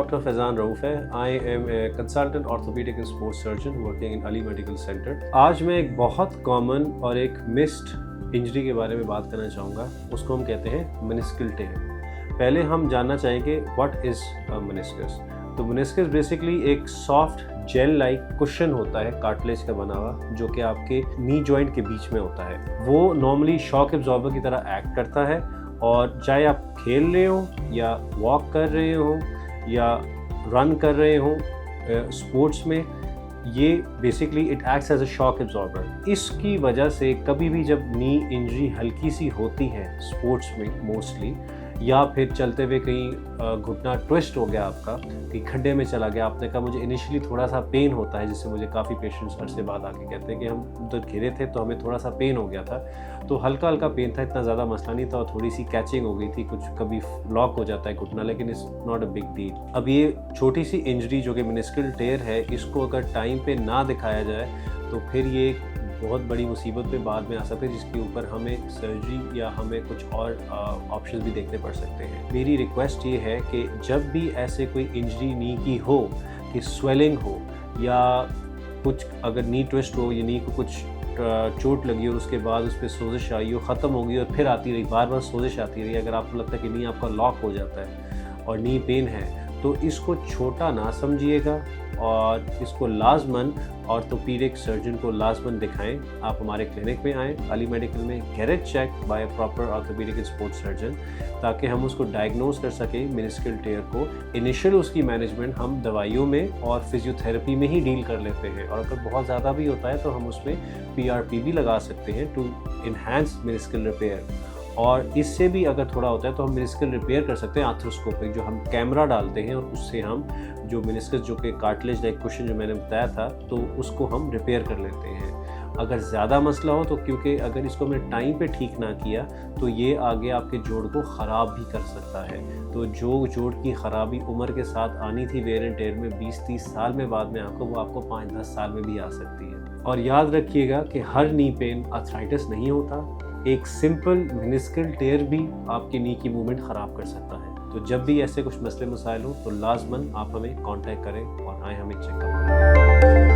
Dr. Faizan Rauf है। I am a consultant orthopedic and sports surgeon working in Ali Medical Center। आज मैं एक बहुत common और एक मिस्ड इंजरी के बारे में बात करना चाहूँगा। उसको हम कहते हैं मेनिस्कल टेयर। पहले हम जानना चाहेंगे व्हाट इज़ मेनिस्कस। तो मेनिस्कस बेसिकली एक सॉफ्ट जेल लाइक कुशन होता है कार्टिलेज का बना हुआ, जो कि आपके नी जॉइंट के बीच में होता है। वो नॉर्मली शॉक एब्जॉर्बर की तरह एक्ट करता है, और चाहे आप खेल रहे हो या वॉक कर रहे हो या रन कर रहे हो स्पोर्ट्स में, ये basically it acts as a shock absorber. इसकी वजह से कभी भी जब नी इंजरी हल्की सी होती है स्पोर्ट्स में मोस्टली, या फिर चलते हुए कहीं घुटना ट्विस्ट हो गया आपका, कहीं खड्डे में चला गया, आपने कहा मुझे इनिशियली थोड़ा सा पेन होता है, जिससे मुझे काफ़ी पेशेंट्स अरसे बाद आके कहते हैं कि हम उधर घिरे थे तो हमें थोड़ा सा पेन हो गया था। तो हल्का हल्का पेन था, इतना ज़्यादा मसला नहीं था, और थोड़ी सी कैचिंग हो गई थी, कुछ कभी लॉक हो जाता है घुटना, लेकिन it's not a big deal. अब ये छोटी सी इंजरी जो कि मेनिस्कल टेयर है, इसको अगर टाइम पे ना दिखाया जाए तो फिर ये बहुत बड़ी मुसीबत पे बाद में आ सकते हैं, जिसके ऊपर हमें सर्जरी या हमें कुछ और ऑप्शन भी देखने पड़ सकते हैं। मेरी रिक्वेस्ट ये है कि जब भी ऐसे कोई इंजरी नी की हो, कि स्वेलिंग हो या कुछ अगर नी ट्विस्ट हो या नी को कुछ चोट लगी और उसके बाद उस पर सोजिश आई हो, ख़त्म हो गई और फिर आती रही, बार बार सोजिश आती रही, अगर आपको लगता है कि नी आपका लॉक हो जाता है और नी पेन है, तो इसको छोटा ना समझिएगा और इसको लाजमन ऑर्थोपीडिक सर्जन को लाजमन दिखाएं। आप हमारे क्लिनिक में आएँ अली मेडिकल में, get it check by proper orthopaedic and sports surgeon, ताकि हम उसको डायग्नोज कर सकें मेनिस्कल टेयर को। इनिशियल उसकी मैनेजमेंट हम दवाइयों में और फिजियोथेरेपी में ही डील कर लेते हैं, और अगर बहुत ज़्यादा भी होता है तो हम उसमें PRP भी लगा सकते हैं टू इन्हांस मेनिस्कल रिपेयर। और इससे भी अगर थोड़ा होता है तो हम मेनिस्कल रिपेयर कर सकते हैं आर्थ्रोस्कोपिक, जो हम कैमरा डालते हैं और उससे हम जो मेनिस्कस जो कि कार्टिलेज लाइक कुशन जो मैंने बताया था, तो उसको हम रिपेयर कर लेते हैं। अगर ज़्यादा मसला हो तो, क्योंकि अगर इसको हमने टाइम पे ठीक ना किया तो ये आगे आपके जोड़ को ख़राब भी कर सकता है। तो जो जोड़ की ख़राबी उम्र के साथ आनी थी वेयर एंड टेयर में 20-30 साल में बाद में आपको, वो आपको 5-10 साल में भी आ सकती है। और याद रखिएगा कि हर नी पेन आर्थराइटिस नहीं होता। एक सिंपल मेनिस्कल टेयर भी आपकी नी की मूवमेंट ख़राब कर सकता है। तो जब भी ऐसे कुछ मसले मसाइल हो तो लाजमन आप हमें कांटेक्ट करें और आए हमें चेकअप करें।